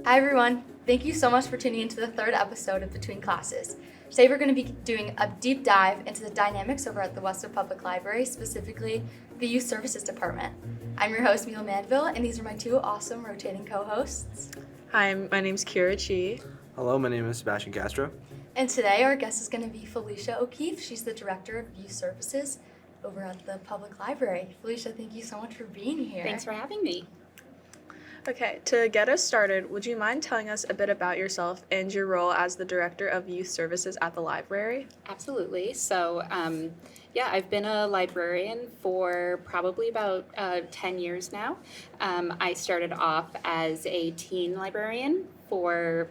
Hi everyone, thank you so much for tuning into the third episode of Between Classes. Today we're going to be doing a deep dive into the dynamics over at the Westwood Public Library, specifically the Youth Services Department. I'm your host, Mila Manville, and these are my two awesome rotating co-hosts. Hi, my name's Kira Chi. Hello, my name is Sebastian Castro. And today our guest is going to be Felicia O'Keefe. She's the Director of Youth Services over at the Public Library. Felicia, thank you so much for being here. Thanks for having me. Okay, to get us started, would you mind telling us a bit about yourself and your role as the Director of Youth Services at the library? Absolutely. So, I've been a librarian for probably about 10 years now. I started off as a teen librarian for,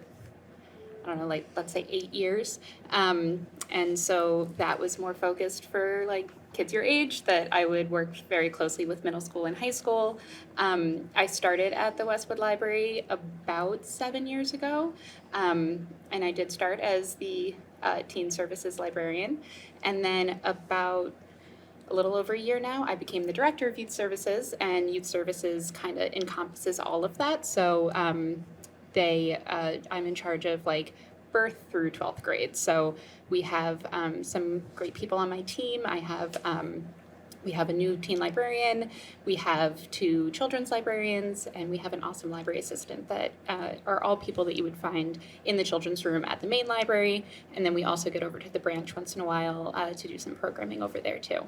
let's say 8 years. And so that was more focused for kids your age, that I would work very closely with middle school and high school. I started at the Westwood Library about 7 years ago, and I did start as the teen services librarian. And then about a little over a year now, I became the director of youth services, and youth services kind of encompasses all of that. So I'm in charge of birth through 12th grade. So we have some great people on my team. We have a new teen librarian, we have 2 children's librarians, and we have an awesome library assistant that are all people that you would find in the children's room at the main library. And then we also get over to the branch once in a while to do some programming over there too.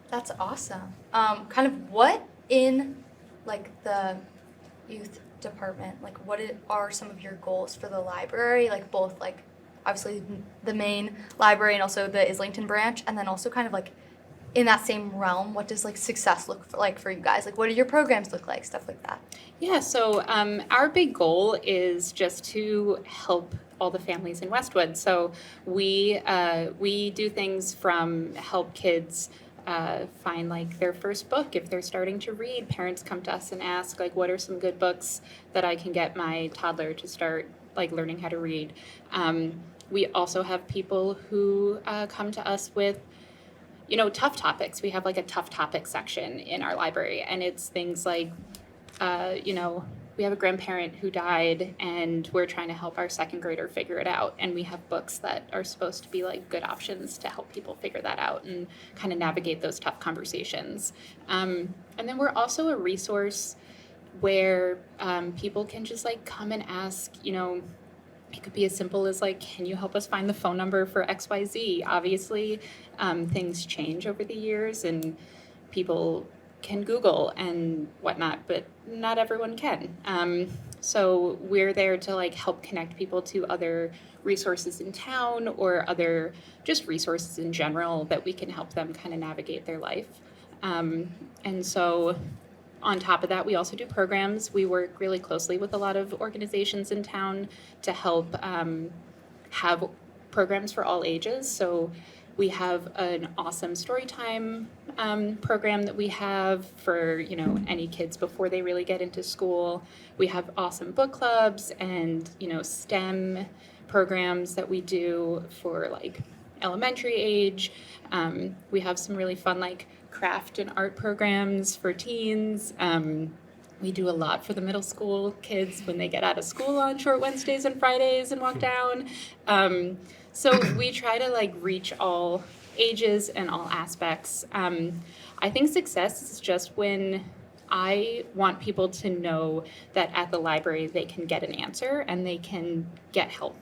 That's awesome. Kind of what in the youth department, what are some of your goals for the library, both obviously the main library and also the Islington branch, and then also kind of in that same realm, what does success look for you guys? What do your programs look like, stuff like that? Yeah, so our big goal is just to help all the families in Westwood. So we do things from help kids find their first book if they're starting to read. Parents come to us and ask what are some good books that I can get my toddler to start learning how to read. We also have people who come to us with tough topics. We have a tough topic section in our library, and it's things we have a grandparent who died, and we're trying to help our second grader figure it out. And we have books that are supposed to be good options to help people figure that out and kind of navigate those tough conversations. And then we're also a resource where people can just come and ask, it could be as simple as can you help us find the phone number for XYZ? Obviously, things change over the years, and people can Google and whatnot, but not everyone can. So we're there to help connect people to other resources in town or other just resources in general that we can help them kind of navigate their life. And so on top of that, we also do programs. We work really closely with a lot of organizations in town to help have programs for all ages. So we have an awesome story time program that we have for any kids before they really get into school. We have awesome book clubs and STEM programs that we do for elementary age. We have some really fun craft and art programs for teens. We do a lot for the middle school kids when they get out of school on short Wednesdays and Fridays and walk down. So we try to reach all ages and all aspects. I think success is just when I want people to know that at the library they can get an answer and they can get help.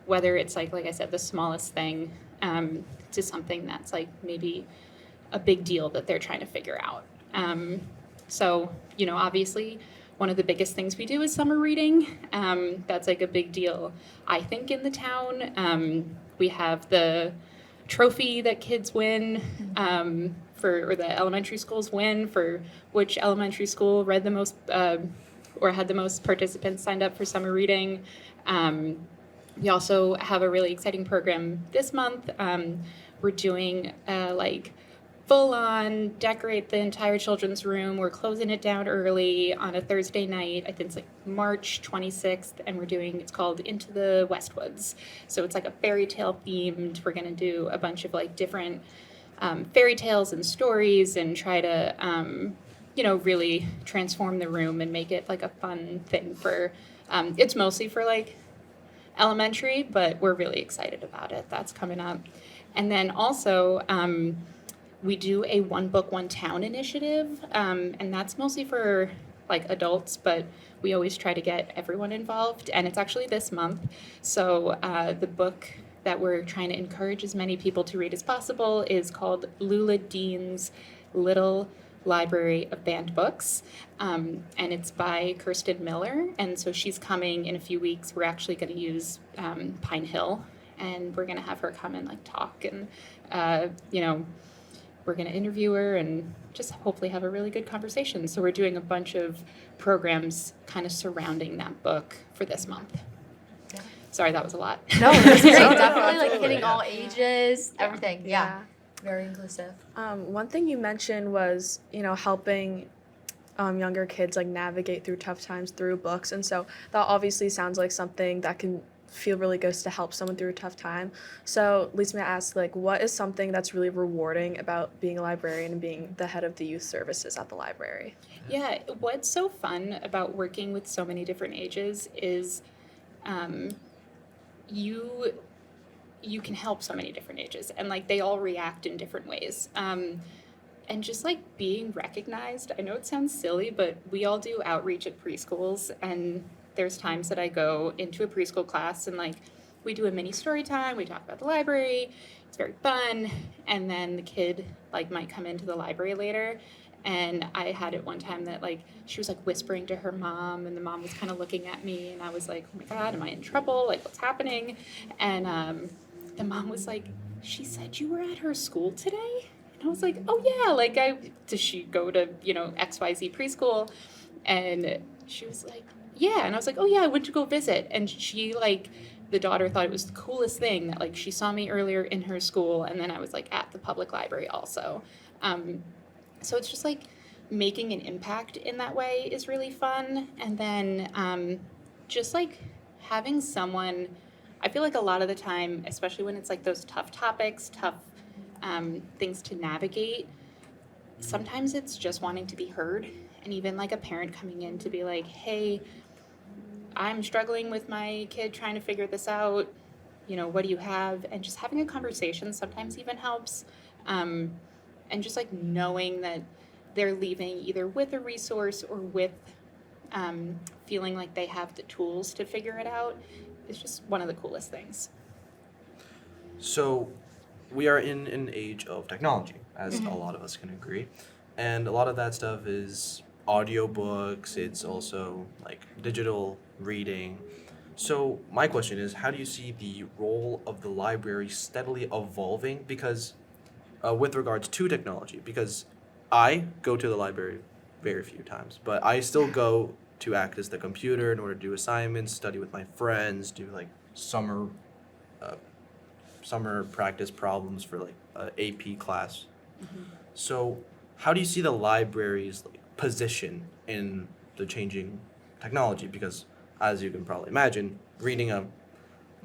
Whether it's like I said, the smallest thing to something that's maybe a big deal that they're trying to figure out. So obviously one of the biggest things we do is summer reading. That's a big deal, I think, in the town. We have the trophy that kids win or the elementary schools win for which elementary school read the most or had the most participants signed up for summer reading. We also have a really exciting program this month. We're doing full-on decorate the entire children's room. We're closing it down early on a Thursday night. I think it's March 26th, and it's called Into the Westwoods. So it's a fairy tale themed. We're going to do a bunch of different fairy tales and stories and try to really transform the room and make it like a fun thing for, it's mostly for like elementary, but we're really excited about it. That's coming up. And then also, we do a One Book, One Town initiative, and that's mostly for like adults, but we always try to get everyone involved, and it's actually this month. So the book that we're trying to encourage as many people to read as possible is called Lula Dean's Little Library of Banned Books, and it's by Kirsten Miller, and so she's coming in a few weeks. We're actually going to use Pine Hill, and we're going to have her come and like talk, and we're going to interview her and just hopefully have a really good conversation. So we're doing a bunch of programs kind of surrounding that book for this month. Yeah. Sorry, that was a lot. No, that's great. No, no, Definitely like absolutely. hitting all ages, everything. Yeah. Very inclusive. One thing you mentioned was, helping younger kids like navigate through tough times through books. And so that obviously sounds like something that can feel really good to help someone through a tough time. So leads me to ask, like, what is something that's really rewarding about being a librarian and being the head of the youth services at the library? Yeah, what's so fun about working with so many different ages is you can help so many different ages, and like they all react in different ways. And just like being recognized, I know it sounds silly, but we all do outreach at preschools, and there's times that I go into a preschool class and like we do a mini story time, we talk about the library, it's very fun, and then the kid like might come into the library later. And I had it one time that like she was like whispering to her mom, and the mom was kind of looking at me, and I was like, oh my God, am I in trouble? Like, what's happening? And the mom was like, she said you were at her school today? And I was like, oh yeah, like does she go to, XYZ preschool? And she was like, yeah. And I was like, oh yeah, I went to go visit. And she like, the daughter thought it was the coolest thing that like she saw me earlier in her school, and then I was like at the public library also. So it's just like making an impact in that way is really fun. And then just like having someone, I feel like a lot of the time, especially when it's like those tough topics, tough things to navigate, sometimes it's just wanting to be heard. And even like a parent coming in to be like, hey, I'm struggling with my kid trying to figure this out. What do you have? And just having a conversation sometimes even helps. And just like knowing that they're leaving either with a resource or with feeling like they have the tools to figure it out is just one of the coolest things. So we are in an age of technology, as a lot of us can agree. And a lot of that stuff is audiobooks, it's also like digital reading. So my question is, how do you see the role of the library steadily evolving with regards to technology? Because I go to the library very few times, but I still go to access the computer in order to do assignments, study with my friends, do like summer practice problems for like AP class. So how do you see the library's like position in the changing technology? Because as you can probably imagine, reading a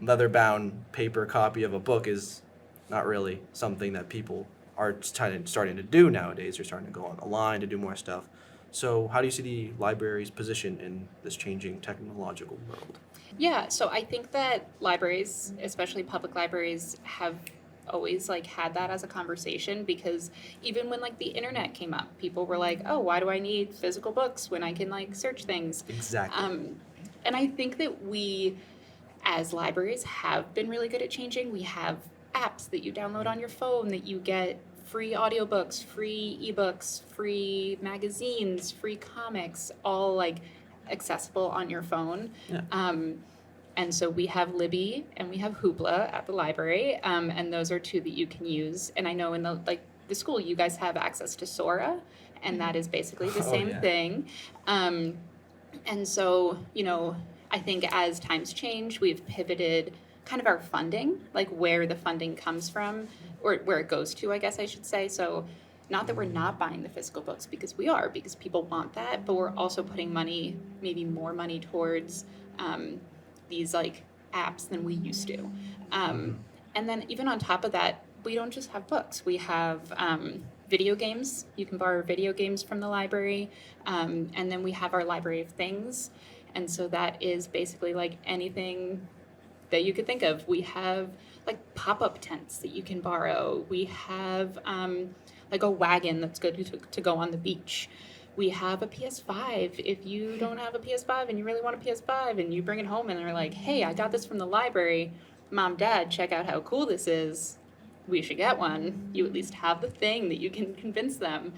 leather-bound paper copy of a book is not really something that people are starting to do nowadays. They're starting to go online to do more stuff. So how do you see the library's position in this changing technological world? Yeah, so I think that libraries, especially public libraries, have always like had that as a conversation, because even when like the internet came up, people were like, oh, why do I need physical books when I can like search things? Exactly. And I think that we as libraries have been really good at changing. We have apps that you download on your phone that you get free audiobooks, free ebooks, free magazines, free comics, all like accessible on your phone. Yeah. And so we have Libby and we have Hoopla at the library, and those are two that you can use. And I know in the school you guys have access to Sora, and that is basically the same thing. And so, I think as times change, we've pivoted kind of our funding, like where the funding comes from, or where it goes to, I guess I should say. So not that we're not buying the physical books, because we are, because people want that, but we're also putting money, maybe more money towards these like apps than we used to. And then even on top of that, we don't just have books. We have video games. You can borrow video games from the library. And then we have our library of things. And so that is basically like anything that you could think of. We have like pop-up tents that you can borrow. We have like a wagon that's good to go on the beach. We have a PS5. If you don't have a PS5 and you really want a PS5 and you bring it home and they're like, hey, I got this from the library. Mom, Dad, check out how cool this is. We should get one. You at least have the thing that you can convince them.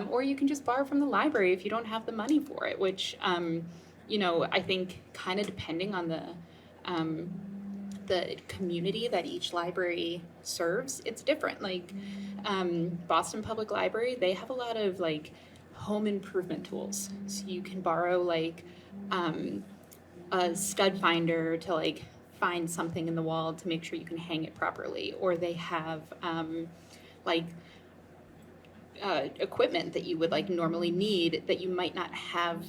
Or you can just borrow from the library if you don't have the money for it, which, I think kind of depending on the community that each library serves, it's different. Like Boston Public Library, they have a lot of like home improvement tools. So you can borrow like a stud finder to like find something in the wall to make sure you can hang it properly. Or they have equipment that you would like normally need that you might not have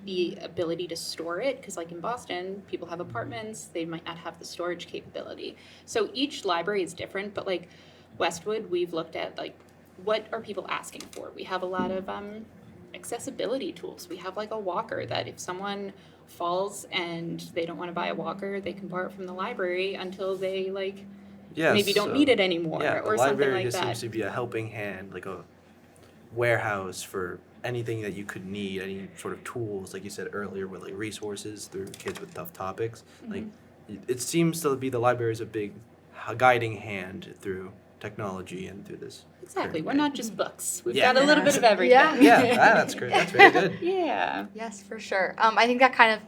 the ability to store it, because like in Boston, people have apartments, they might not have the storage capability. So each library is different, but like Westwood, we've looked at like what are people asking for. We have a lot of accessibility tools. We have like a walker that if someone falls and they don't want to buy a walker, they can borrow it from the library until they like maybe don't need it anymore, or something like that. The library just seems to be a helping hand, like a warehouse for anything that you could need, any sort of tools, like you said earlier, with like resources through kids with tough topics. Mm-hmm. Like it seems to be the library is a big guiding hand through technology and through this. Exactly. We're not just books. We've Yeah. got a little bit of everything. Yeah. That's great. That's very good. Yeah. Yes, for sure. I think that kind of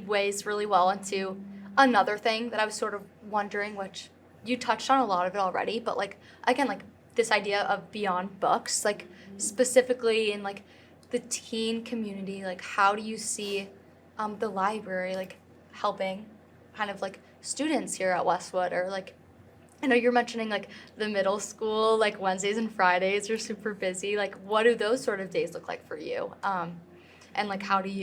ways really well into another thing that I was sort of wondering, which you touched on a lot of it already, but like again, like this idea of beyond books, like specifically in like the teen community, like how do you see the library like helping kind of like students here at Westwood? Or like I know you're mentioning like the middle school, like Wednesdays and Fridays are super busy. Like what do those sort of days look like for you? And like how does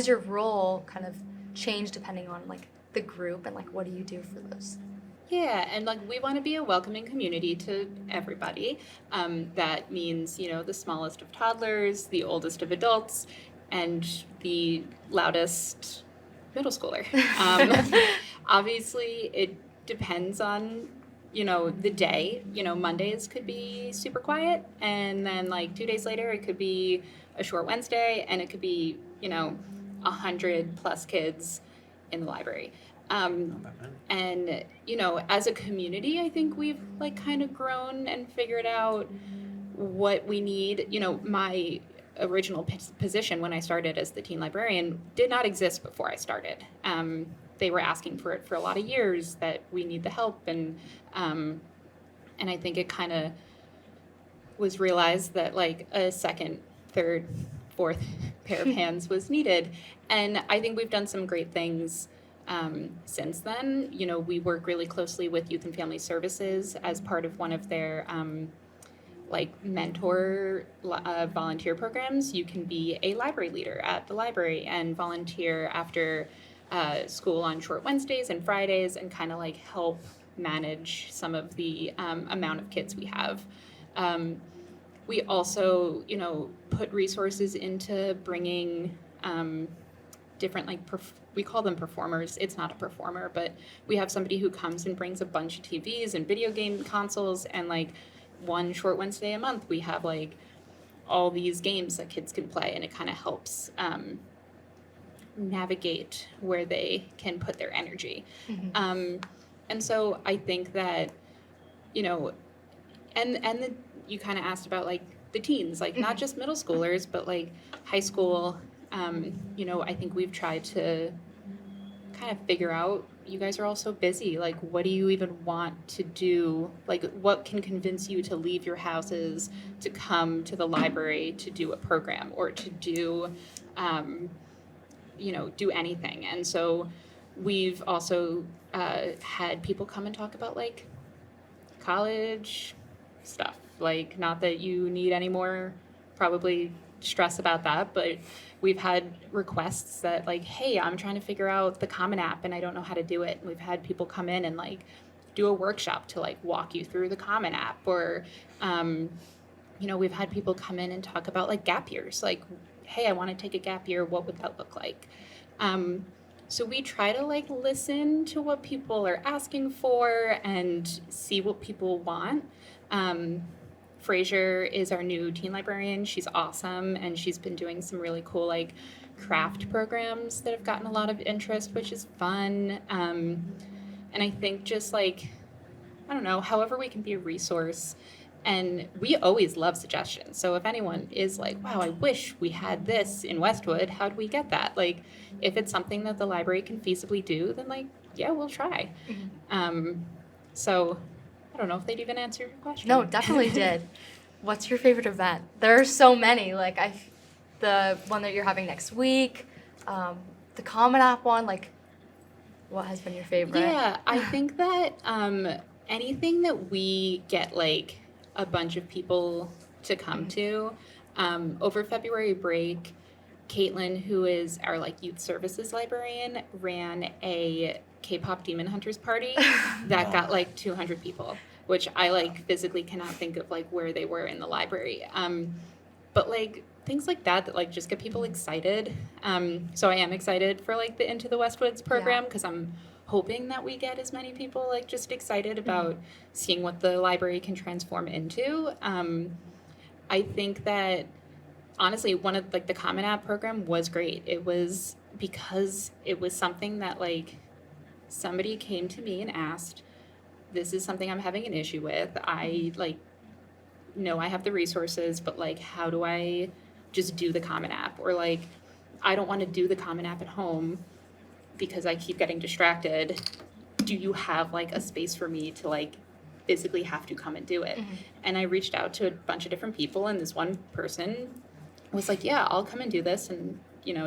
your role kind of change depending on like the group, and like what do you do for those? Yeah, and like we want to be a welcoming community to everybody. That means, the smallest of toddlers, the oldest of adults, and the loudest middle schooler. Obviously, it depends on, the day. Mondays could be super quiet, and then like 2 days later, it could be a short Wednesday, and it could be, 100 plus kids in the library. And, as a community, I think we've like kind of grown and figured out what we need. My original position when I started as the teen librarian did not exist before I started. They were asking for it for a lot of years, that we need the help. And I think it kind of was realized that like a second, third, fourth pair of hands was needed. And I think we've done some great things since then. We work really closely with Youth and Family Services as part of one of their mentor volunteer programs. You can be a library leader at the library and volunteer after school on short Wednesdays and Fridays, and kind of like help manage some of the amount of kids we have. We also, put resources into bringing different we call them performers. It's not a performer, but we have somebody who comes and brings a bunch of TVs and video game consoles, and like one short Wednesday a month we have like all these games that kids can play, and it kind of helps navigate where they can put their energy. Mm-hmm. And so I think that, and you kind of asked about like the teens, like not just middle schoolers, but like high school. I think we've tried to kind of figure out, you guys are all so busy, like what do you even want to do? Like what can convince you to leave your houses to come to the library to do a program, or to do, do anything? And so we've also had people come and talk about like college stuff, like not that you need any more probably stress about that, but we've had requests that like, hey, I'm trying to figure out the Common App and I don't know how to do it. And we've had people come in and like do a workshop to like walk you through the Common App, or we've had people come in and talk about like gap years, like, hey, I want to take a gap year, what would that look like? So we try to like listen to what people are asking for and see what people want. Frasier is our new teen librarian. She's awesome, and she's been doing some really cool like craft programs that have gotten a lot of interest, which is fun. And I think just like, I don't know, however we can be a resource. And we always love suggestions. So if anyone is like, wow, I wish we had this in Westwood, how do we get that? Like, if it's something that the library can feasibly do, then like, yeah, we'll try. So I don't know if they'd even answer your question. No, definitely did. What's your favorite event? There are so many. Like the one that you're having next week, the Common App one. Like, what has been your favorite? Yeah, I think that anything that we get like a bunch of people to come to, over February break, Caitlin, who is our like youth services librarian, ran a K-pop Demon Hunters party that got like 200 people, which I like physically cannot think of like where they were in the library. But like things like that like just get people excited. So I am excited for like the Into the Westwoods program, because I'm hoping that we get as many people like just excited about seeing what the library can transform into. I think that honestly, one of like the Common App program was great. It was because it was something that like somebody came to me and asked, this is something I'm having an issue with. I like know I have the resources, but like how do I just do the Common App? Or like I don't want to do the Common App at home because I keep getting distracted. Do you have like a space for me to like physically have to come and do it? And I reached out to a bunch of different people, and this one person was like, yeah, I'll come and do this and,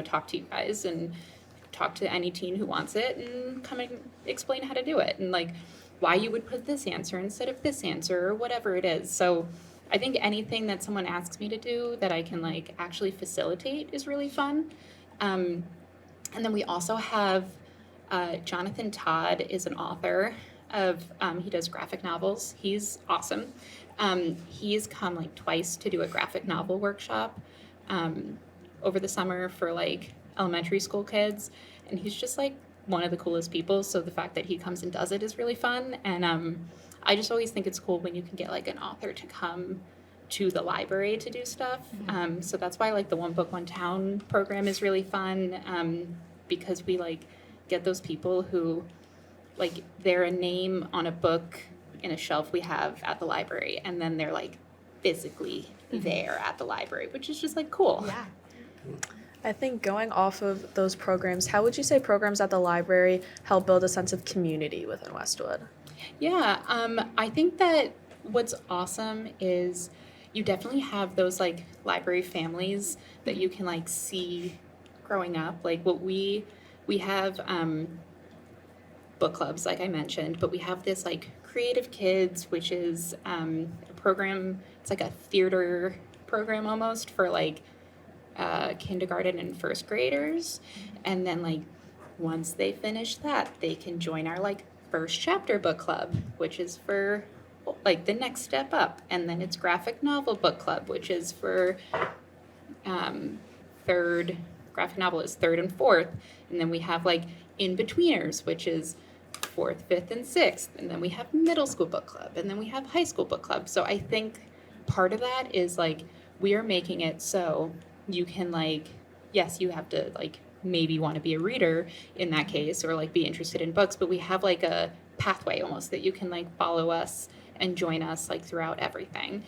talk to you guys and talk to any teen who wants it and come and explain how to do it and like why you would put this answer instead of this answer or whatever it is. So I think anything that someone asks me to do that I can like actually facilitate is really fun. And then we also have Jonathan Todd is an author of, he does graphic novels. He's awesome. He's come like twice to do a graphic novel workshop over the summer for like elementary school kids. And he's just like one of the coolest people. So the fact that he comes and does it is really fun. And I just always think it's cool when you can get like an author to come to the library to do stuff. So that's why like the One Book, One Town program is really fun, because we like get those people who like they're a name on a book in a shelf we have at the library, and then they're like physically there at the library, which is just like cool. Yeah. I think going off of those programs, how would you say programs at the library help build a sense of community within Westwood? Yeah, I think that what's awesome is you definitely have those like library families that you can like see growing up. Like what we have book clubs, like I mentioned, but we have this like Creative Kids, which is a program. It's like a theater program almost for like kindergarten and first graders, and then like once they finish that, they can join our like first chapter book club, which is for like the next step up, and then it's graphic novel book club, which is for third graphic novel is third and fourth, and then we have like in betweeners, which is fourth, fifth, and sixth, and then we have middle school book club, and then we have high school book club. So I think part of that is like we are making it so you can like, yes, you have to like maybe want to be a reader in that case or like be interested in books, but we have like a pathway almost that you can like follow us and join us like throughout everything.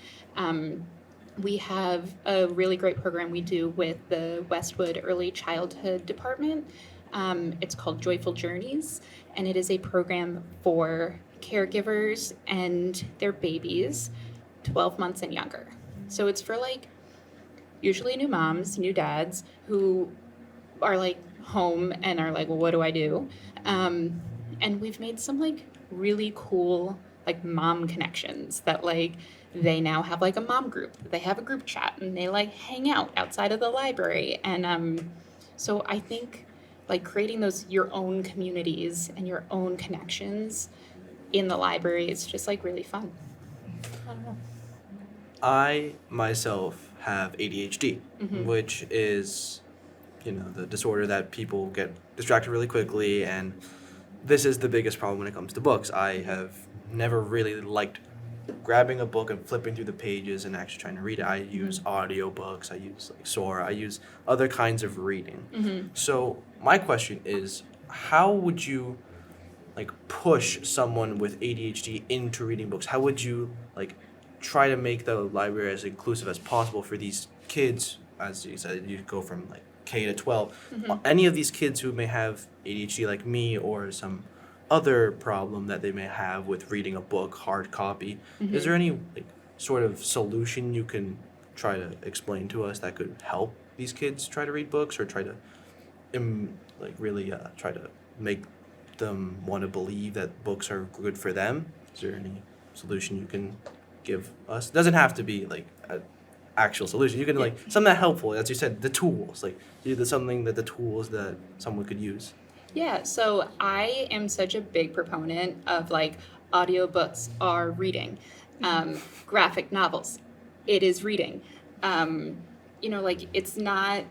We have a really great program we do with the Westwood Early Childhood Department. It's called Joyful Journeys, and it is a program for caregivers and their babies 12 months and younger. So it's for like usually new moms, new dads who are like home and are like, well, what do I do? And we've made some like really cool like mom connections that like they now have like a mom group. They have a group chat and they like hang out outside of the library. And so I think like creating those your own communities and your own connections in the library is just like really fun. I don't know. I myself have ADHD, which is, the disorder that people get distracted really quickly, and this is the biggest problem when it comes to books. I have never really liked grabbing a book and flipping through the pages and actually trying to read it. I use audiobooks, I use like Sora, I use other kinds of reading. So my question is, how would you like push someone with ADHD into reading books? How would you like try to make the library as inclusive as possible for these kids? As you said, you go from like K to 12. Any of these kids who may have ADHD like me, or some other problem that they may have with reading a book hard copy, is there any like sort of solution you can try to explain to us that could help these kids try to read books, or try to really try to make them want to believe that books are good for them? Is there any solution you can give us? It doesn't have to be like an actual solution. You can like something that helpful, as you said, the tools, like something that the tools that someone could use. Yeah, so I am such a big proponent of like audiobooks are reading. Graphic novels, it is reading. Like it's not,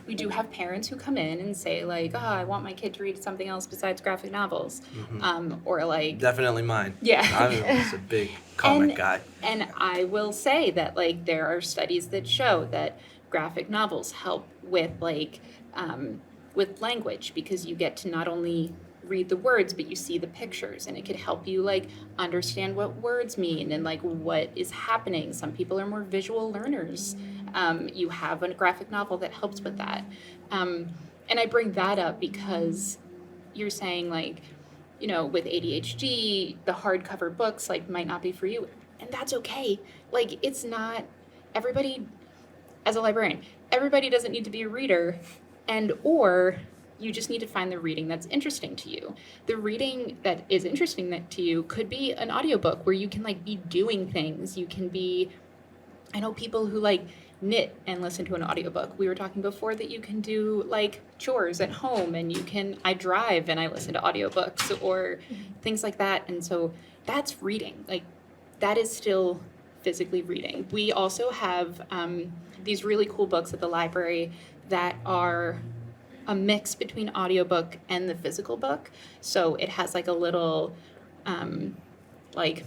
we do have parents who come in and say like, oh, I want my kid to read something else besides graphic novels. Or like. Definitely mine. Yeah. I'm just a big comic guy. And I will say that like there are studies that show that graphic novels help with like, with language, because you get to not only read the words, but you see the pictures, and it could help you like understand what words mean and like what is happening. Some people are more visual learners. You have a graphic novel that helps with that. And I bring that up because you're saying like, with ADHD, the hardcover books like might not be for you, and that's okay. Like it's not everybody. As a librarian, everybody doesn't need to be a reader, or you just need to find the reading that's interesting to you. The reading that is interesting to you could be an audiobook where you can like be doing things. You can be, I know people who like knit and listen to an audiobook. We were talking before that you can do like chores at home, and I drive and I listen to audiobooks or things like that. And so that's reading. Like that is still physically reading. We also have these really cool books at the library that are a mix between audiobook and the physical book. So it has like a little, like,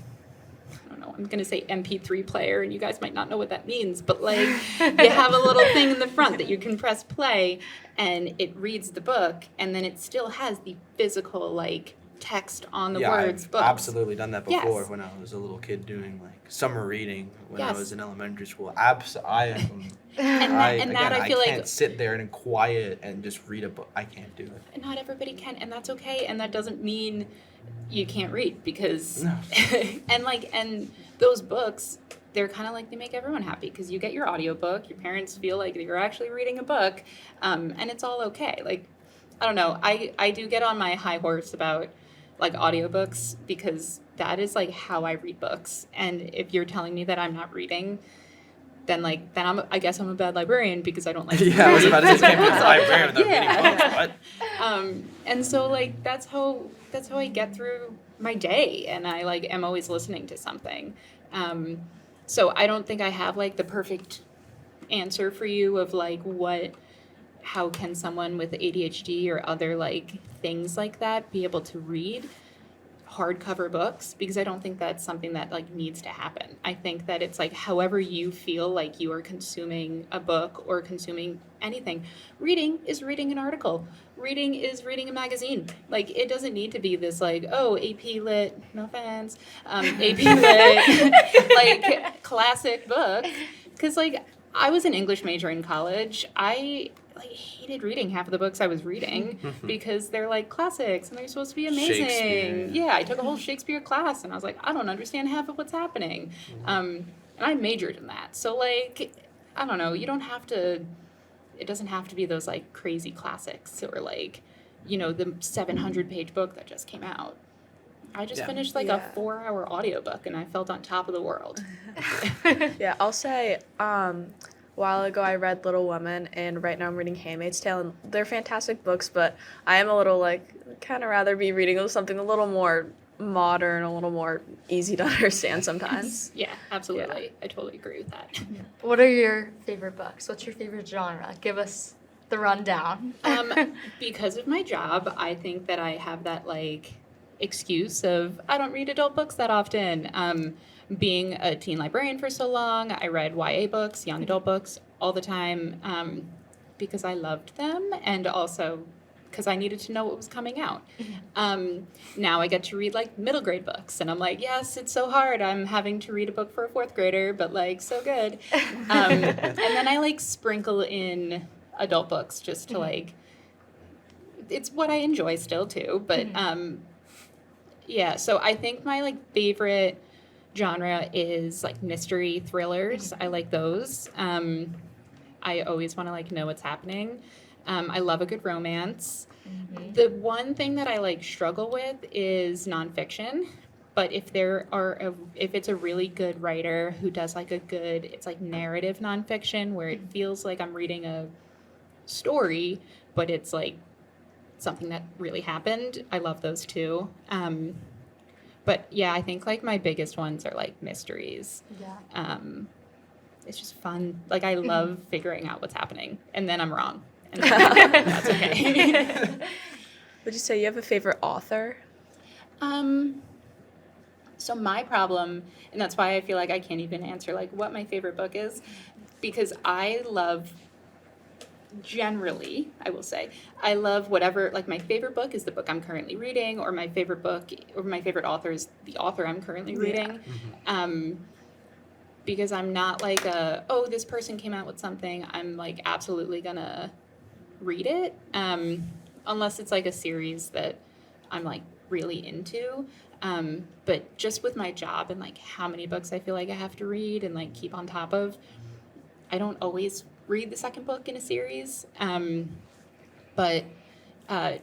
I don't know, I'm going to say MP3 player, and you guys might not know what that means, but like you have a little thing in the front that you can press play and it reads the book, and then it still has the physical like text on the words. I've books. absolutely done that before. Yes. When I was a little kid doing like summer reading when I Yes. was in elementary school. I I feel can't like sit there and in quiet and just read a book. I can't do it. not everybody can, and that's okay, and that doesn't mean you can't read, because No. and those books, they're kind of like, they make everyone happy because you get your audiobook, your parents feel like you're actually reading a book, and it's all okay. Like, I don't know, I do get on my high horse about like audiobooks, because that is like how I read books, and if you're telling me that I'm not reading, then I guess I'm a bad librarian, because I don't like to read. Yeah, I was about to say, can't be a librarian without reading books. What? And so like that's how I get through my day, and I like am always listening to something. So I don't think I have like the perfect answer for you of like how can someone with ADHD or other like things like that be able to read hardcover books, because I don't think that's something that like needs to happen. I think that it's like however you feel like you are consuming a book or consuming anything. Reading is reading an article. Reading is reading a magazine. Like it doesn't need to be this like, oh, AP Lit, no offense, AP Lit, like classic book. Because like I was an English major in college. I like hated reading half of the books I was reading because they're like classics and they're supposed to be amazing. Shakespeare. Yeah, I took a whole Shakespeare class and I was like, I don't understand half of what's happening. And I majored in that. So like, I don't know, it doesn't have to be those like crazy classics or like, the 700-page book that just came out. I just finished like a 4-hour audiobook and I felt on top of the world. Yeah, I'll say, a while ago I read Little Women, and right now I'm reading Handmaid's Tale, and they're fantastic books, but I am a little like, kind of rather be reading something a little more modern, a little more easy to understand sometimes. Yeah, absolutely. I totally agree with that. What are your favorite books? What's your favorite genre? Give us the rundown. Because of my job, I think that I have that like excuse of I don't read adult books that often. Being a teen librarian for so long, I read YA books, young adult books all the time because I loved them and also because I needed to know what was coming out. Now I get to read like middle grade books, and I'm like, yes, it's so hard. I'm having to read a book for a fourth grader, but like so good. And then I like sprinkle in adult books just to like, it's what I enjoy still too. But yeah, so I think my like favorite genre is like mystery thrillers. I like those. I always want to like know what's happening. I love a good romance. The one thing that I like struggle with is nonfiction. But if if it's a really good writer who does like it's like narrative nonfiction where it feels like I'm reading a story, but it's like something that really happened. I love those too. But yeah, I think like my biggest ones are like mysteries. Yeah. It's just fun. Like I love figuring out what's happening, and then I'm wrong, and that's okay. Would you say you have a favorite author? So my problem, and that's why I feel like I can't even answer like what my favorite book is, because I love. Generally, I will say, I love whatever, like my favorite book is the book I'm currently reading, or my favorite book, or my favorite author is the author I'm currently reading. Because I'm not like this person came out with something, I'm like absolutely gonna read it, unless it's like a series that I'm like really into. But just with my job and like how many books I feel like I have to read and like keep on top of, I don't always read the second book in a series. But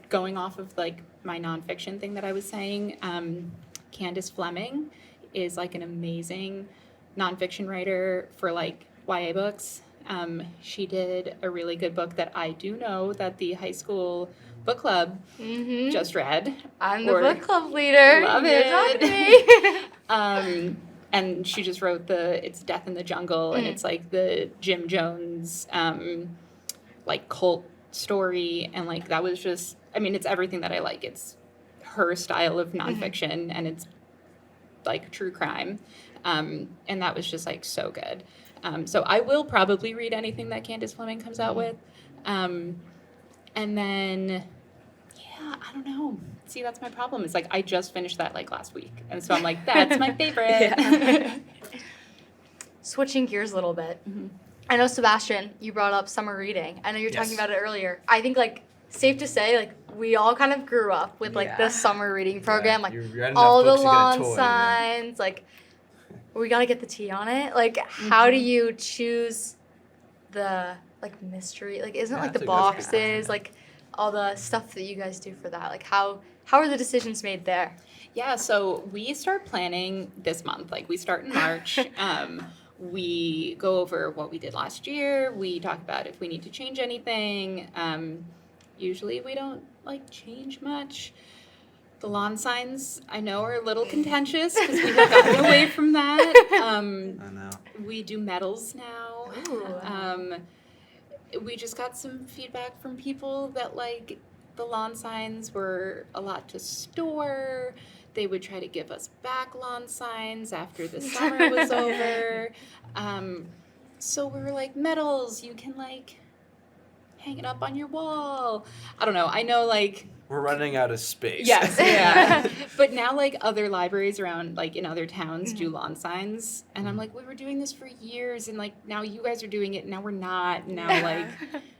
going off of like my nonfiction thing that I was saying, Candace Fleming is like an amazing nonfiction writer for like YA books. She did a really good book that I do know that the high school book club just read. I'm the book club leader. Love You're it. talking to me. And she just wrote it's Death in the Jungle, and it's like the Jim Jones like cult story, and like that was just, I mean, it's everything that I like. It's her style of nonfiction, and it's like true crime, and that was just like so good. So I will probably read anything that Candace Fleming comes out with, and then I don't know. See, that's my problem. It's like I just finished that like last week, and so I'm like, that's my favorite. Switching gears a little bit. I know, Sebastian, you brought up summer reading. I know you were talking about it earlier. I think like safe to say, like we all kind of grew up with like the summer reading program, like you're all the books, you get a lawn toy, signs, like we gotta get the tea on it. Like, how do you choose the like mystery? Like, isn't like that's the a good boxes, question. like all the stuff that you guys do for that? Like, how are the decisions made there? Yeah, so we start planning this month. Like we start in March. We go over what we did last year. We talk about if we need to change anything. Usually we don't like change much. The lawn signs, I know, are a little contentious because we have gotten away from that. I know. We do medals now. Ooh. We just got some feedback from people that like the lawn signs were a lot to store. They would try to give us back lawn signs after the summer was over. So we were like, medals, you can like hang it up on your wall. I don't know. I know like We're running out of space. yes, yeah. But now like other libraries around like in other towns do lawn signs, and I'm like, we were doing this for years, and like now you guys are doing it, and now we're not. And now like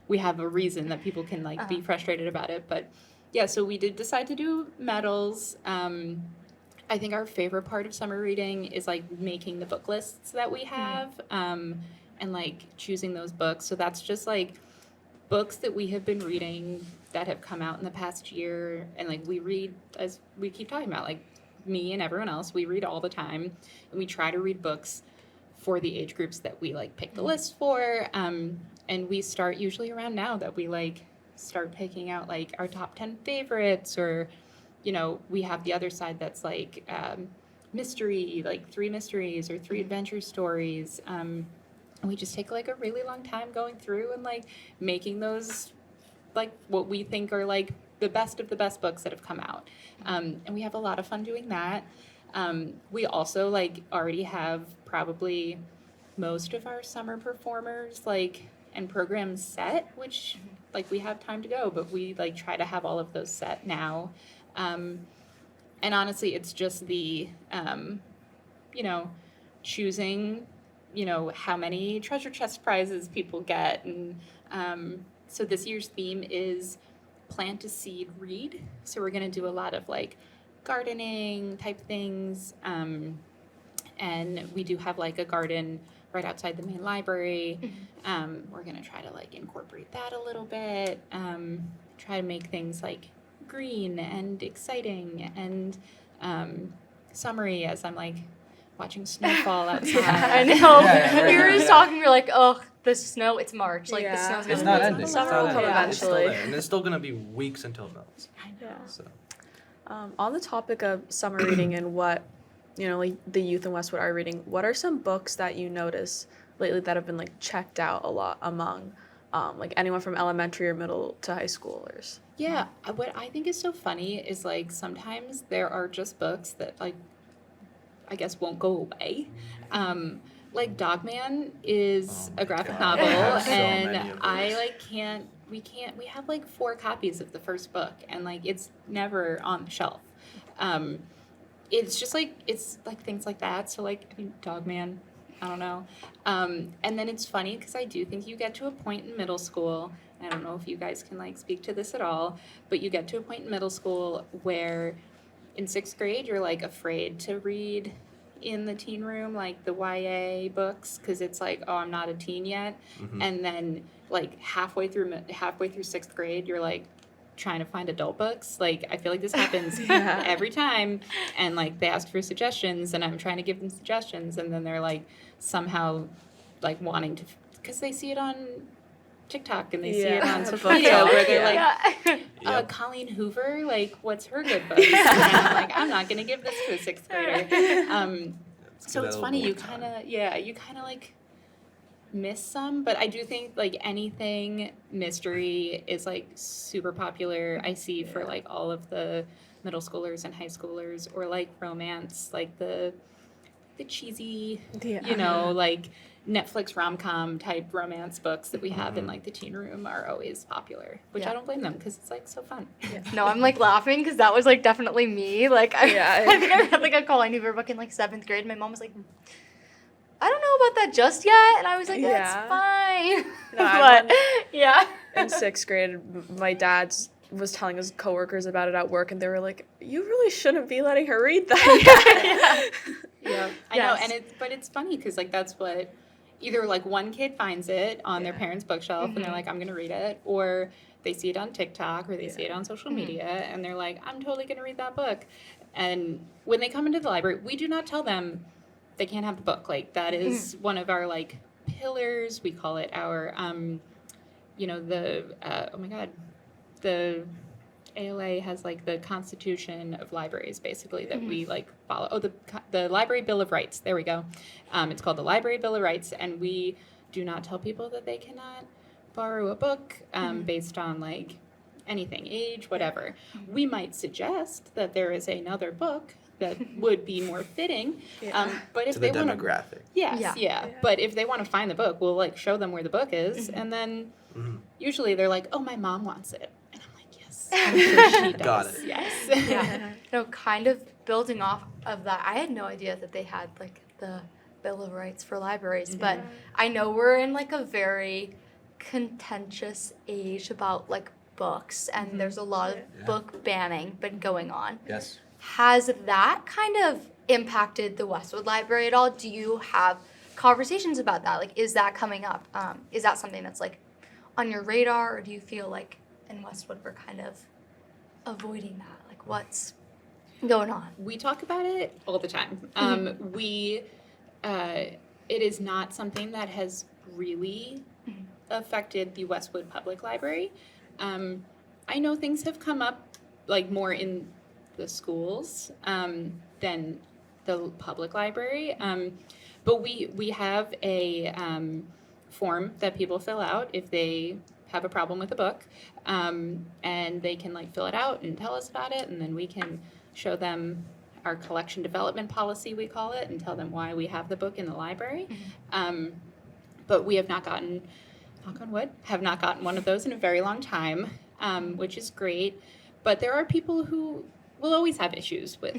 we have a reason that people can like be frustrated about it. But yeah, so we did decide to do medals. I think our favorite part of summer reading is like making the book lists that we have, and like choosing those books. So that's just like books that we have been reading that have come out in the past year, and like we read, as we keep talking about, like me and everyone else, we read all the time, and we try to read books for the age groups that we like pick the list for, and we start usually around now that we like start picking out like our top 10 favorites, or we have the other side that's like mystery, like 3 mysteries or 3 adventure stories. And we just take like a really long time going through and like making those like what we think are like the best of the best books that have come out. And we have a lot of fun doing that. We also like already have probably most of our summer performers like and programs set, which like we have time to go, but we like try to have all of those set now. And honestly, it's just the choosing how many treasure chest prizes people get. And so this year's theme is plant a seed, read. So we're going to do a lot of like gardening type things. And we do have like a garden right outside the main library. We're going to try to like incorporate that a little bit. Try to make things like green and exciting and summery as I'm like watching snow fall outside. I know. Yeah, We were right, just yeah. talking, we were like, oh, the snow, it's March. Like, the Yeah. snow's It's gonna not be ending. It's Summer not will come ending. It's still eventually. there. And it's still going to be weeks until it melts. Yeah. So. On the topic of summer reading and what, like the youth in Westwood are reading, what are some books that you notice lately that have been like checked out a lot among like anyone from elementary or middle to high schoolers? Yeah, what I think is so funny is like sometimes there are just books that like I guess won't go away. Like Dogman is Oh my a graphic God. novel, I have so and many of I those. like we have like 4 copies of the first book, and like it's never on the shelf. It's just like it's like things like that. So like I mean Dogman, I don't know. And then it's funny because I do think you get to a point in middle school. I don't know if you guys can like speak to this at all, but you get to a point in middle school where in 6th grade you're like afraid to read in the teen room like the YA books because it's like, oh, I'm not a teen yet. Mhm. And then like halfway through 6th grade you're like trying to find adult books. Like I feel like this happens Yeah. every time, and like they ask for suggestions and I'm trying to give them suggestions, and then they're like somehow like wanting to because they see it on TikTok and they see it Yeah. on social Book media talk, where they're yeah. like, Yep. Colleen Hoover, like what's her good book? And I'm like, I'm not gonna give this to a 6th grader. Let's So give it's that a funny, little more you kind of like miss some, but I do think like anything mystery is like super popular. I see for like all of the middle schoolers and high schoolers, or like romance, like the cheesy, Yeah. like Netflix rom-com type romance books that we have in like the teen room are always popular, which Yeah. I don't blame them because it's like so fun. No, I'm like laughing because that was like definitely me. Like, Yeah. I think I read like a Colleen Hoover book in like 7th grade. My mom was like, I don't know about that just yet. And I was like, that's Yeah. fine. No, I but yeah. In 6th grade, my dad was telling his coworkers about it at work, and they were like, "You really shouldn't be letting her read that." Yeah, I know, and but it's funny because like that's what either like one kid finds it on their parents' bookshelf and they're like, I'm gonna read it, or they see it on TikTok or they see it on social media and they're like, I'm totally gonna read that book. And when they come into the library, we do not tell them they can't have the book. Like that is one of our like pillars. We call it our the ALA has like the Constitution of Libraries, basically, that we like follow. Oh, the Library Bill of Rights. There we go. It's called the Library Bill of Rights, and we do not tell people that they cannot borrow a book based on like anything, age, whatever. We might suggest that there is another book that would be more fitting, but if to the they want to, demographic. yeah. But if they want to find the book, we'll like show them where the book is, and then usually they're like, "Oh, my mom wants it." I'm sure she does. Got it. Yes. Yeah. No, kind of building off of that, I had no idea that they had like the Bill of Rights for libraries, but I know we're in like a very contentious age about like books, and there's a lot of book banning been going on. Yes. Has that kind of impacted the Westwood Library at all? Do you have conversations about that? Like, is that coming up? Is that something that's like on your radar, or do you feel like in Westwood we're kind of avoiding that? Like, what's going on? We talk about it all the time. It is not something that has really affected the Westwood Public Library. I know things have come up like more in the schools than the public library. But we have a form that people fill out if they have a problem with a book, and they can like fill it out and tell us about it, and then we can show them our collection development policy, we call it, and tell them why we have the book in the library. But we have not gotten, knock on wood, have not gotten one of those in a very long time, which is great. But there are people who will always have issues with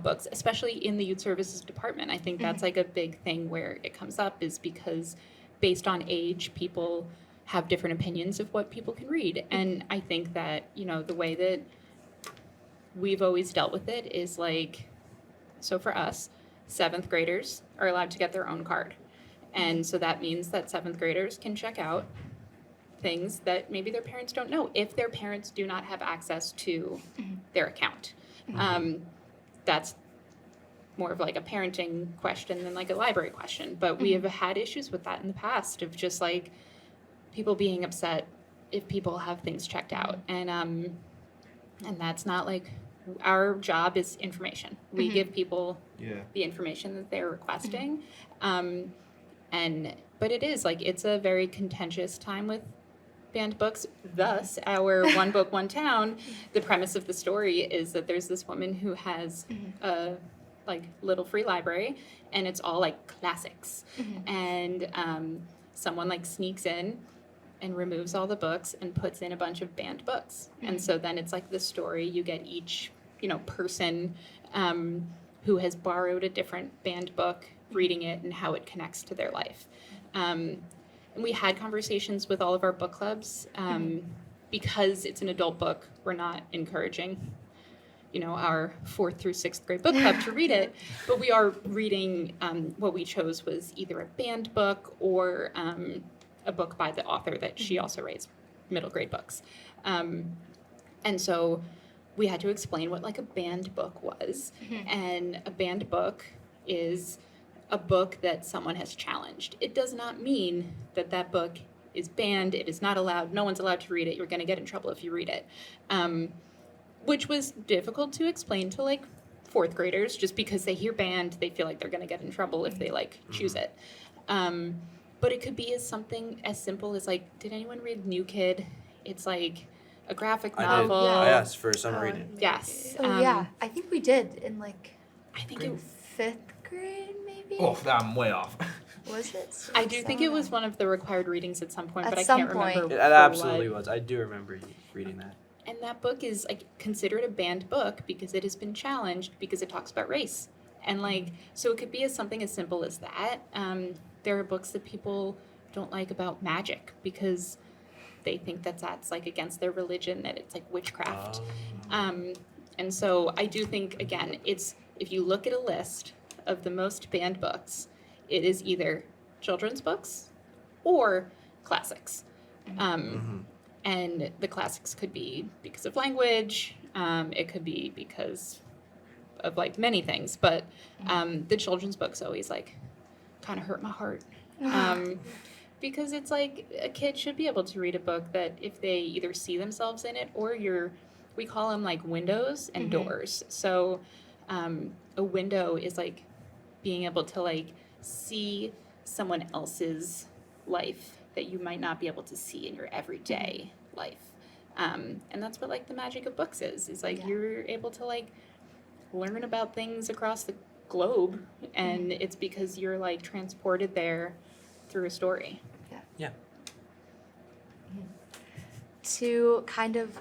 books, especially in the youth services department. I think that's like a big thing where it comes up, is because based on age, people have different opinions of what people can read. And I think that, the way that we've always dealt with it is like, so for us, 7th graders are allowed to get their own card. And so that means that 7th graders can check out things that maybe their parents don't know if their parents do not have access to their account. That's more of like a parenting question than like a library question. But we have had issues with that in the past, of just like people being upset if people have things checked out. And that's not like, our job is information. We give people the information that they're requesting. But it is like, it's a very contentious time with banned books. Thus, our One Book, One Town, the premise of the story is that there's this woman who has a like little free library, and it's all like classics. And someone like sneaks in and removes all the books and puts in a bunch of banned books. And so then it's like the story, you get each, person who has borrowed a different banned book, reading it and how it connects to their life. And we had conversations with all of our book clubs. Because it's an adult book, we're not encouraging, our 4th through 6th grade book club to read it, but we are reading, what we chose was either a banned book or a book by the author that she also raised, middle grade books. And so we had to explain what like a banned book was. And a banned book is a book that someone has challenged. It does not mean that that book is banned. It is not allowed. No one's allowed to read it. You're going to get in trouble if you read it. Which was difficult to explain to like 4th graders, just because they hear banned, they feel like they're going to get in trouble if they like choose it. But it could be as something as simple as like, did anyone read New Kid? It's like a graphic novel. I asked for some reading. Yes. I think we did in like I think it 5th grade, maybe. Oh, I'm way off. Was it? I do think it was one of the required readings at some point, At but I some can't remember. point. It for absolutely what. was. I do remember reading that. And that book is like considered a banned book because it has been challenged because it talks about race. And like, so it could be as something as simple as that. There are books that people don't like about magic because they think that that's like against their religion, that it's like witchcraft. And so I do think, again, it's, if you look at a list of the most banned books, it is either children's books or classics. And the classics could be because of language, it could be because of like many things, but the children's books always like kind of hurt my heart. Because it's like a kid should be able to read a book that if they either see themselves in it or we call them like windows and doors. So a window is like being able to like see someone else's life that you might not be able to see in your everyday life. And that's what like the magic of books is like you're able to like learn about things across the globe, and it's because you're like transported there through a story. Yeah. To kind of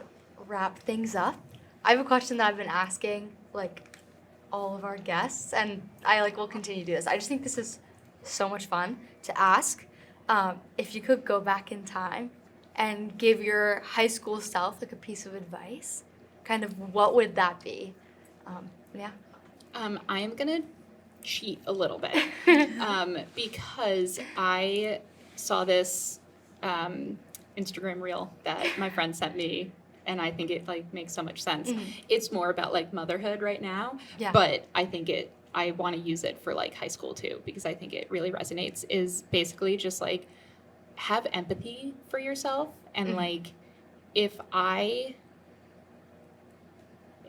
wrap things up, I have a question that I've been asking like all of our guests, and I like will continue to do this. I just think this is so much fun to ask. If you could go back in time and give your high school self like a piece of advice, kind of what would that be? I am gonna cheat a little bit because I saw this Instagram reel that my friend sent me, and I think it like makes so much sense. It's more about like motherhood right now, but I think I want to use it for like high school too, because I think it really resonates. Is basically just like have empathy for yourself, and like if I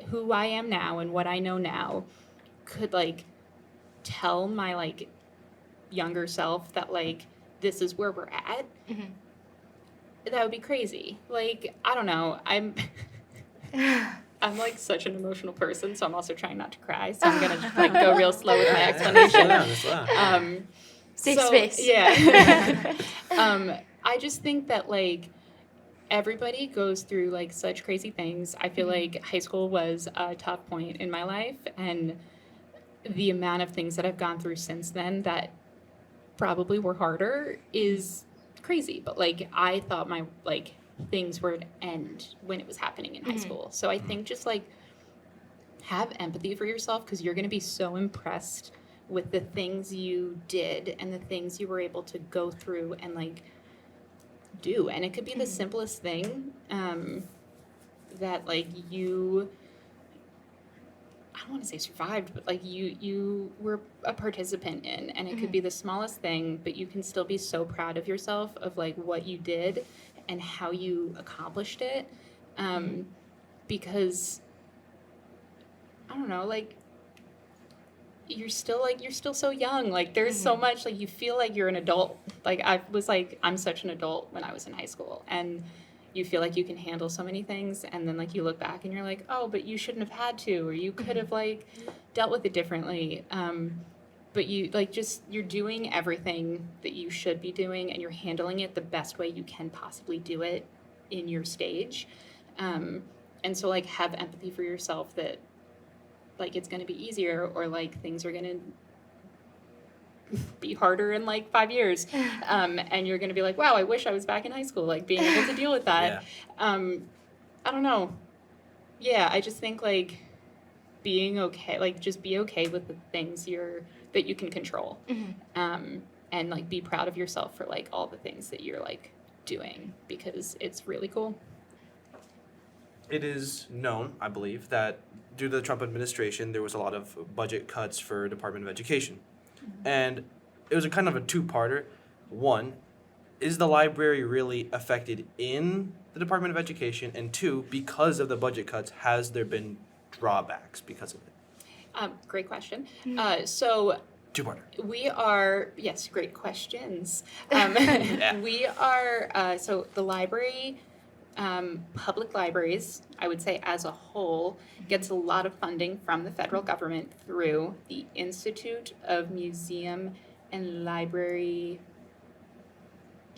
who I am now and what I know now could like tell my like younger self that like this is where we're at, Mhm. that would be crazy. Like, I don't know. I'm like such an emotional person, so I'm also trying not to cry. So I'm gonna just like go real slow with my explanation. Slow down. Safe space. Yeah. I just think that like everybody goes through like such crazy things. I feel like high school was a tough point in my life, and the amount of things that I've gone through since then that probably were harder is crazy. But like I thought my like things would end when it was happening in high school. So I think just like have empathy for yourself, because you're going to be so impressed with the things you did and the things you were able to go through and like do. And it could be the simplest thing that like you, I don't want to say survived, but like you were a participant in, and it could be the smallest thing, but you can still be so proud of yourself of like what you did and how you accomplished it. Because I don't know, like you're still so young. Like there's so much, like you feel like you're an adult. Like I was like, I'm such an adult when I was in high school, and you feel like you can handle so many things, and then like you look back and you're like, oh, but you shouldn't have had to, or you could have like dealt with it differently. But you like just you're doing everything that you should be doing, and you're handling it the best way you can possibly do it in your stage. And so like have empathy for yourself that like it's going to be easier, or like things are going to be harder in like 5 years. And you're going to be like, wow, I wish I was back in high school, like being able to deal with that. I don't know. Yeah, I just think like being okay, like just be okay with the things that you can control. And like be proud of yourself for like all the things that you're like doing, because it's really cool. It is known, I believe, that due to the Trump administration, there was a lot of budget cuts for Department of Education. And it was a kind of a two-parter. One, is the library really affected in the Department of Education? And two, because of the budget cuts, has there been drawbacks because of it? Great question. So Two-parter. we are, yes, great questions. Yeah. We are, so the library, public libraries, I would say as a whole, gets a lot of funding from the federal government through the Institute of Museum and Library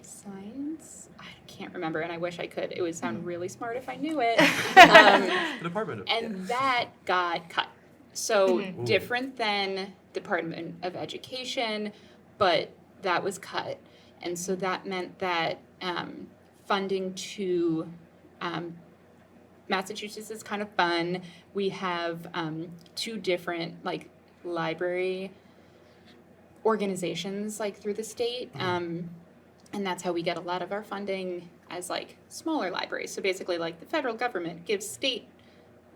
Science. I can't remember, and I wish I could. It would sound really smart if I knew it. The Department of And that got cut. So different than Department of Education, but that was cut. And so that meant that funding to Massachusetts is kind of fun. We have 2 different like library organizations like through the state. And that's how we get a lot of our funding as like smaller libraries. So basically like the federal government gives state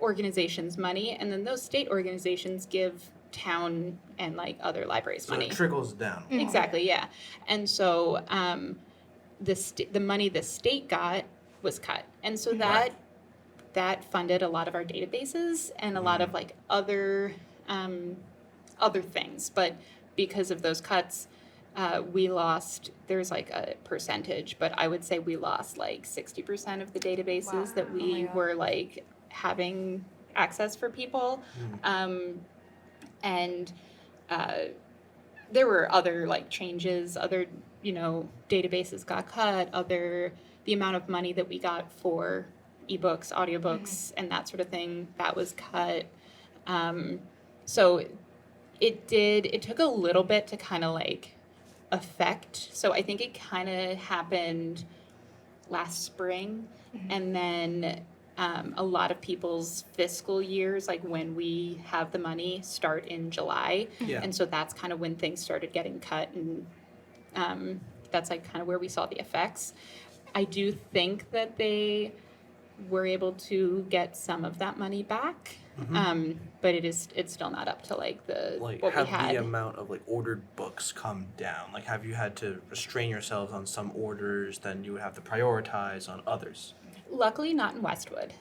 organizations money, and then those state organizations give town and like other libraries So money. it trickles down. Exactly, yeah. And so the money the state got was cut, and so that funded a lot of our databases and a lot of like other things. But because of those cuts, we lost. There's like a percentage, but I would say we lost like 60% of the databases that we were like having access for people. And there were other like changes, other, databases got cut, the amount of money that we got for ebooks, audiobooks, and that sort of thing, that was cut. So it took a little bit to kind of like affect. So I think it kind of happened last spring, and then a lot of people's fiscal years, like when we have the money, start in July. Yeah. And so that's kind of when things started getting cut, and that's like kind of where we saw the effects. I do think that they were able to get some of that money back, but it's still not up to like what we have had. the amount of like ordered books come down? Like, have you had to restrain yourselves on some orders, then you would have to prioritize on others? Luckily, not in Westwood.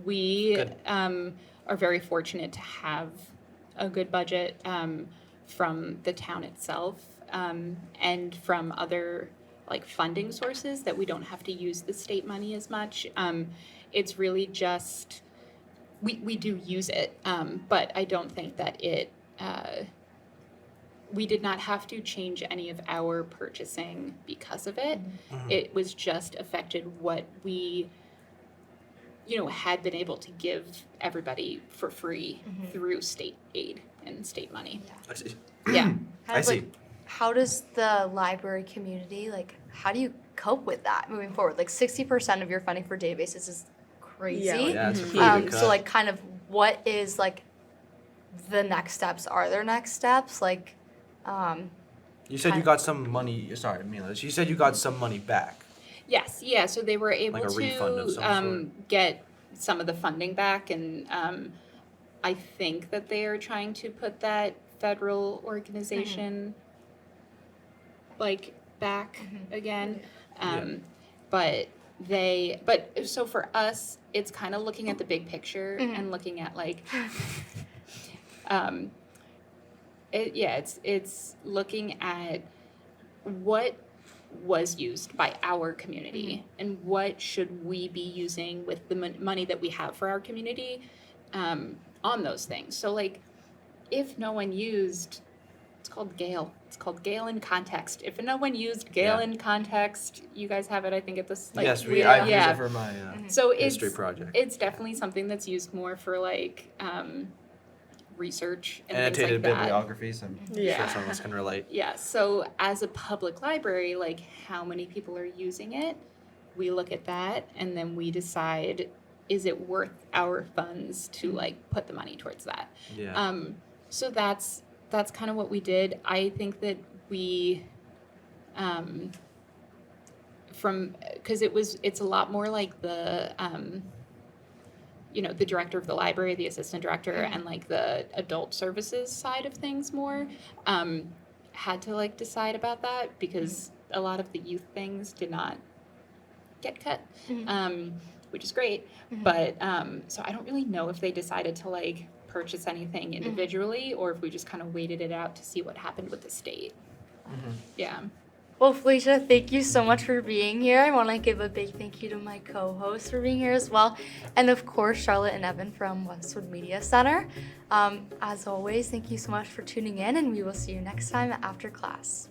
We Good. are very fortunate to have a good budget from the town itself and from other like funding sources that we don't have to use the state money as much. It's really just we do use it, but I don't think that it. We did not have to change any of our purchasing because of it. Mhm. It was just affected what we, had been able to give everybody for free through state aid and state money. I see. Yeah. Kind I of see. like, how does the library community, like, how do you cope with that moving forward? Like 60% of your funding for databases is crazy. Yeah, it's a Mhm. pretty big cut. So like kind of what is like the next steps? Are there next steps? Like, You said you got some money. Sorry, Mila. You said you got some money back. Yes, yeah, so they were able Like a refund of some to get some of the funding back, and I think that they are trying to put that federal organization like back again. But so for us, it's kind of looking at the big picture and looking at like it's looking at what was used by our community and what should we be using with the money that we have for our community on those things. So like if no one used, it's called Gale. It's called Gale in Context. If no one used Gale Yeah. in Context, you guys have it, I think, at this. Like, Yes, I use yeah. it for my So history project. it's definitely something that's used more for like research and things Annotated like that. bibliographies. I'm Yeah. sure some of us can relate. Yeah. So as a public library, like how many people are using it, we look at that and then we decide, is it worth our funds to like put the money towards that? Yeah. So that's kind of what we did. I think that we because it's a lot more like the the director of the library, the assistant director, and like the adult services side of things more had to like decide about that because a lot of the youth things did not get cut, which is great. But so I don't really know if they decided to like purchase anything individually or if we just kind of waited it out to see what happened with the state. Yeah. well, Felicia, thank you so much for being here. I want to give a big thank you to my co-hosts for being here as well. And of course, Charlotte and Evan from Westwood Media Center. As always, thank you so much for tuning in and we will see you next time after class.